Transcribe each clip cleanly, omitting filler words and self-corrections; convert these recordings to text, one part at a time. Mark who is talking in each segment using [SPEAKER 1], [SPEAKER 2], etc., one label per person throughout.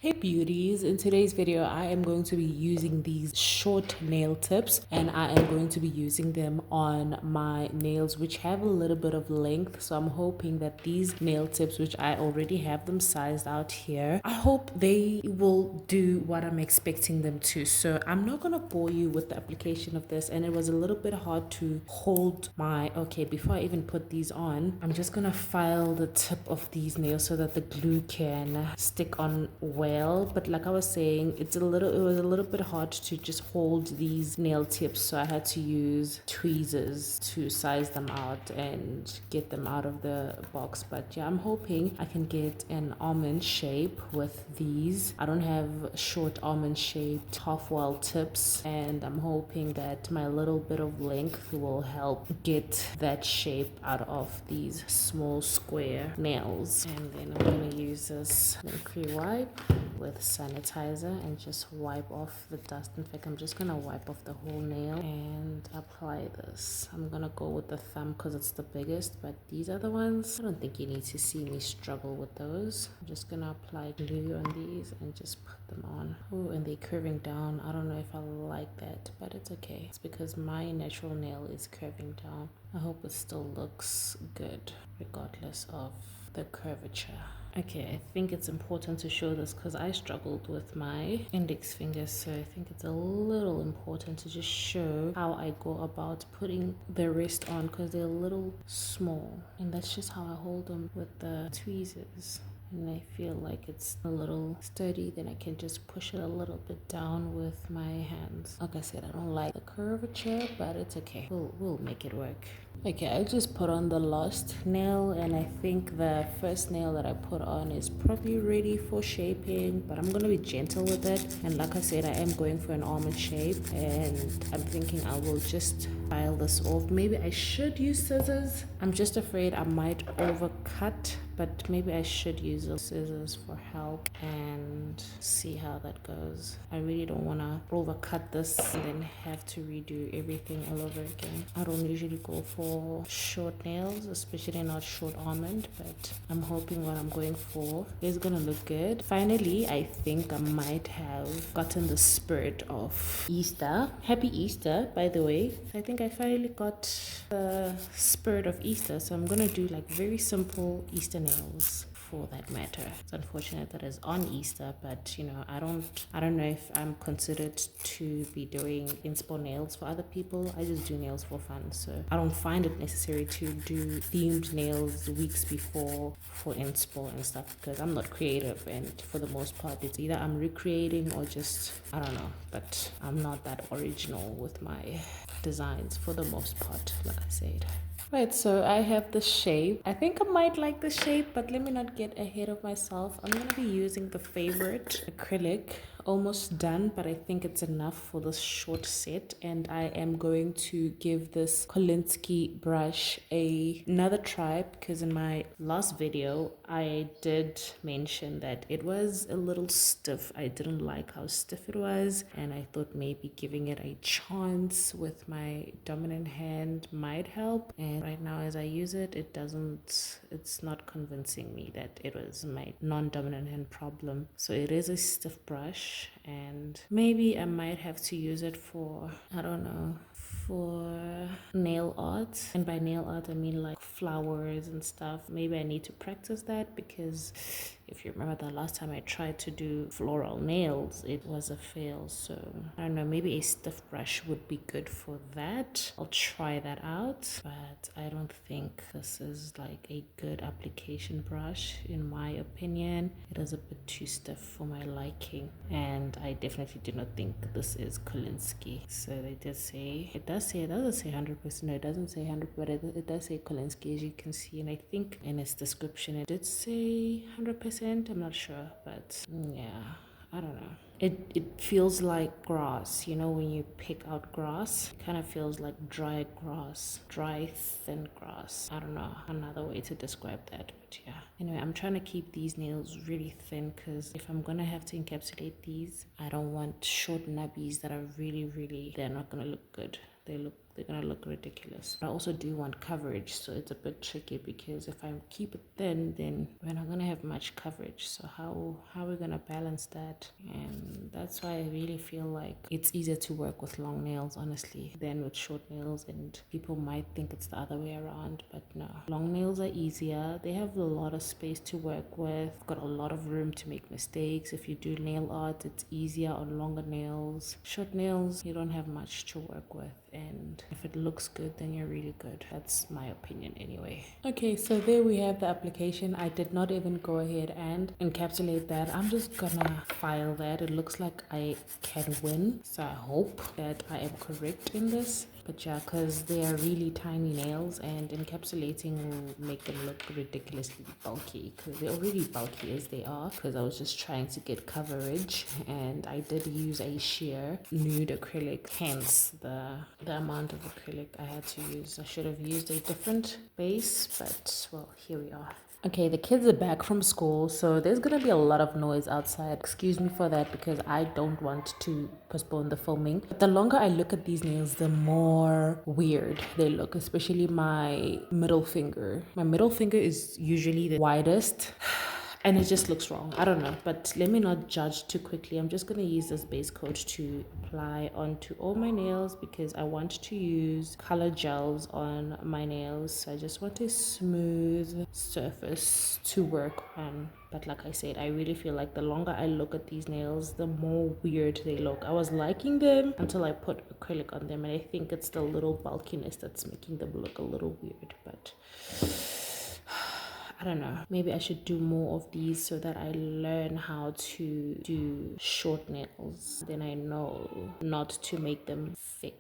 [SPEAKER 1] Hey beauties, in today's video I am going to be using these short nail tips and I am going to be using them on my nails which have a little bit of length. So I'm hoping that these nail tips, which I already have them sized out here, I hope they will do what I'm expecting them to. So I'm not going to bore you with the application of this, and it was a little bit hard to hold my, okay, before I even put these on, I'm just going to file the tip of these nails so that the glue can stick on well. But like I was saying, it was a little bit hard to just hold these nail tips, so I had to use tweezers to size them out and get them out of the box. But yeah, I'm hoping I can get an almond shape with these. I don't have short almond shaped half wall tips, and I'm hoping that my little bit of length will help get that shape out of these small square nails. And then I'm going to use this Mercury wipe with sanitizer and just wipe off the dust. In fact, I'm just gonna wipe off the whole nail and apply this. I'm gonna go with the thumb because it's the biggest, but these other ones, I don't think you need to see me struggle with those. I'm just gonna apply glue on these and just put them on. Oh, and they're curving down. I don't know if I like that, but it's okay. It's because my natural nail is curving down. I hope it still looks good regardless of the curvature. Okay, I think it's important to show this because I struggled with my index fingers, so I think it's a little important to just show how I go about putting the rest on because they're a little small, and that's just how I hold them with the tweezers. And I feel like it's a little sturdy, then I can just push it a little bit down with my hands. Like I said, I don't like the curvature, but it's okay. We'll make it work. Okay, I just put on the last nail, and I think the first nail that I put on is probably ready for shaping, but I'm gonna be gentle with it. And like I said, I am going for an almond shape, and I'm thinking I will just file this off. Maybe I should use scissors. I'm just afraid I might overcut, but maybe I should use the scissors for help and see how that goes. I really don't want to overcut this and then have to redo everything all over again. I don't usually go for short nails, especially not short almond, but I'm hoping what I'm going for is gonna look good. Finally, I think I might have gotten the spirit of Easter. Happy Easter, by the way. I think I finally got the spirit of Easter, so I'm gonna do like very simple Easter nails for that matter. It's unfortunate that it's on Easter, but you know, I don't know if I'm considered to be doing inspo nails for other people. I just do nails for fun, so I don't find it necessary to do themed nails weeks before for inspo and stuff because I'm not creative, and for the most part it's either I'm recreating or just, I don't know, but I'm not that original with my designs for the most part, like I said. Right, so I have the shape. I think I might like the shape, but let me not get ahead of myself. I'm going to be using the favorite acrylic. Almost done, but I think it's enough for this short set, and I am going to give this Kolinsky brush another try because in my last video I did mention that it was a little stiff. I didn't like how stiff it was, and I thought maybe giving it a chance with my dominant hand might help. And right now as I use it, it's not convincing me that it was my non-dominant hand problem. So it is a stiff brush, and maybe I might have to use it for, I don't know, for nail art. And by nail art I mean like flowers and stuff. Maybe I need to practice that because if you remember the last time I tried to do floral nails, it was a fail. So I don't know, maybe a stiff brush would be good for that. I'll try that out, but I don't think this is like a good application brush in my opinion. It is a bit too stiff for my liking, and I definitely do not think this is Kolinsky. So they did say, it doesn't say 100%, no, it doesn't say 100, but it does say Kolinsky, as you can see, and I think in its description it did say 100%. I'm not sure, but yeah, I don't know. It feels like grass, you know, when you pick out grass, it kind of feels like dry grass, dry thin grass. I don't know another way to describe that, but yeah. Anyway, I'm trying to keep these nails really thin because if I'm gonna have to encapsulate these, I don't want short nubbies that are really, they're not gonna look good. they're gonna look ridiculous. I also do want coverage, so it's a bit tricky because if I keep it thin, then we're not gonna have much coverage. So how are we gonna balance that? And that's why I really feel like it's easier to work with long nails, honestly, than with short nails. And people might think it's the other way around, but no. Long nails are easier. They have a lot of space to work with, got a lot of room to make mistakes. If you do nail art, it's easier on longer nails. Short nails, you don't have much to work with, and if it looks good, then you're really good. That's my opinion anyway. Okay, so there we have the application. I did not even go ahead and encapsulate that. I'm just gonna file that. It looks like I can win, so I hope that I am correct in this. But yeah, because they are really tiny nails, and encapsulating will make them look ridiculously bulky, because they're already bulky as they are, because I was just trying to get coverage, and I did use a sheer nude acrylic, hence the amount of acrylic I had to use. I should have used a different base, but well, here we are. Okay, the kids are back from school, so there's gonna be a lot of noise outside. Excuse me for that because I don't want to postpone the filming. But the longer I look at these nails, the more weird they look, especially my middle finger. My middle finger is usually the widest. And it just looks wrong. I don't know, but let me not judge too quickly. I'm just going to use this base coat to apply onto all my nails because I want to use color gels on my nails. So I just want a smooth surface to work on. But like I said, I really feel like the longer I look at these nails, the more weird they look. I was liking them until I put acrylic on them, and I think it's the little bulkiness that's making them look a little weird, but I don't know. Maybe I should do more of these so that I learn how to do short nails. Then I know not to make them thick.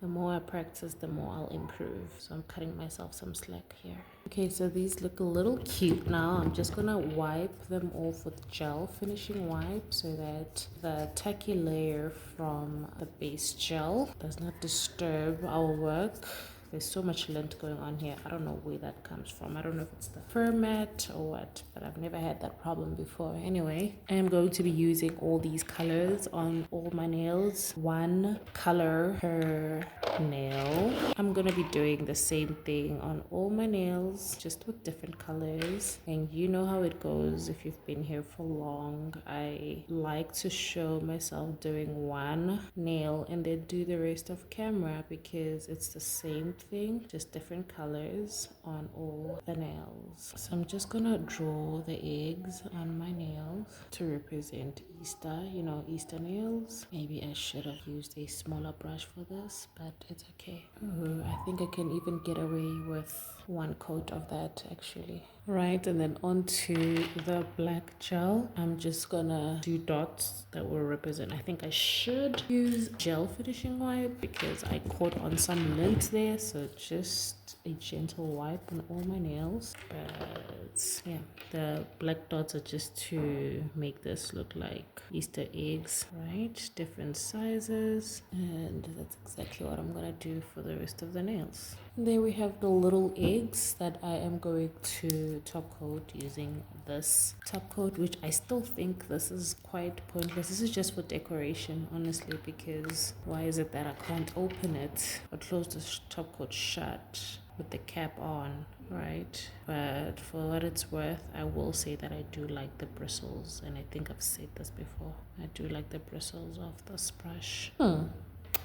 [SPEAKER 1] The more I practice, the more I'll improve. So I'm cutting myself some slack here. Okay, so these look a little cute now. I'm just gonna wipe them off with gel finishing wipe so that the tacky layer from the base gel does not disturb our work. There's so much lint going on here. I don't know where that comes from. I don't know if it's the fur mat or what, but I've never had that problem before. Anyway, I am going to be using all these colors on all my nails. One color per nail. I'm gonna be doing the same thing on all my nails, just with different colors. And you know how it goes if you've been here for long. I like to show myself doing one nail and then do the rest of camera because it's the same thing, just different colors on all the nails. So I'm just gonna draw the eggs on my nails to represent Easter, you know, Easter nails. Maybe I should have used a smaller brush for this, but it's okay. Ooh, I think I can even get away with one coat of that actually. Right, and then onto the black gel, I'm just gonna do dots that will represent. I think I should use gel finishing wipe because I caught on some lint there, so just a gentle wipe on all my nails. But yeah, the black dots are just to make this look like Easter eggs, right? Different sizes, and that's exactly what I'm gonna do for the rest of the nails. There we have the little eggs that I am going to top coat using this top coat, which I still think this is quite pointless. This is just for decoration, honestly, because why is it that I can't open it or close the top coat shut with the cap on, right? But for what it's worth, I will say that I do like the bristles, and I think I've said this before. I do like the bristles of this brush.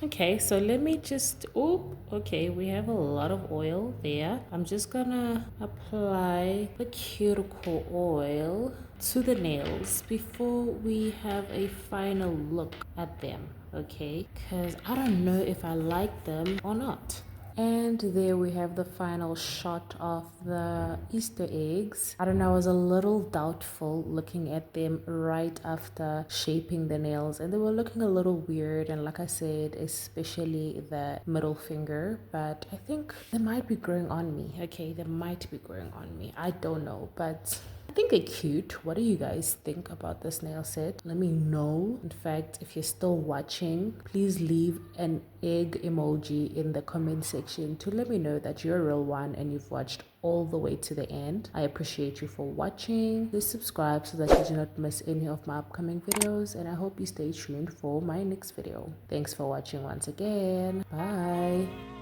[SPEAKER 1] Okay, so let me just, okay, we have a lot of oil there. I'm just gonna apply the cuticle oil to the nails before we have a final look at them, okay? Because I don't know if I like them or not. And there we have the final shot of the Easter eggs. I don't know, I was a little doubtful looking at them right after shaping the nails, and they were looking a little weird, and like I said, especially the middle finger, but I think they might be growing on me. Okay, they might be growing on me. I don't know, but I think they're cute. What do you guys think about this nail set? Let me know. In fact, if you're still watching, please leave an egg emoji in the comment section to let me know that you're a real one and you've watched all the way to the end. I appreciate you for watching. Please subscribe so that you do not miss any of my upcoming videos, and I hope you stay tuned for my next video. Thanks for watching once again. Bye.